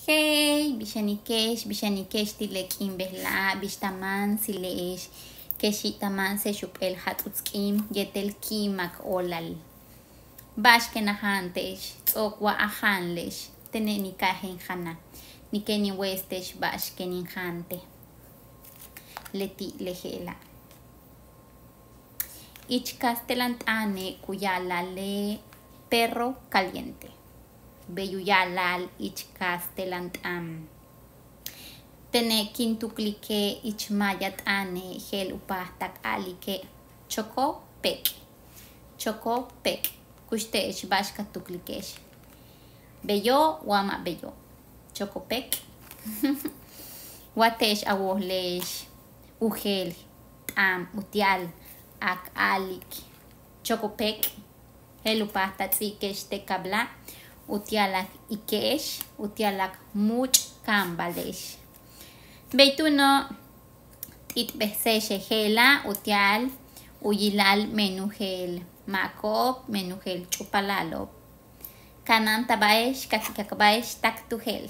Hey, bishanikesh tilek imbehla, bishtaman silesh, keshitaman se shupel hatutskim, yetel kimak olal. Bashkenahantesh, okwa ahanlesh, tenenikahen hana, nikeni westesh bashkeninhante. Leti lejela. Ichcastelant ane kuyalale perro caliente. Beyuyalal ichcastelant Tene kintuklike ichmayat ane gel upahtak alike choco pek. Choco pek. Kustesh bashka tuklikesh. Beyo wama beyo. Choco pek. Watesh awohlesh. Ugel utial ak alik. Choco pek. Gel upahtak ikesh te kabla. Utialak ikesh, utialak much kambalesh. Beituno titbehseshe gela, utial, uyilal menugel, makop, menugel chupalalo. Kanan tabaesh, kakikabaesh tak tu gel.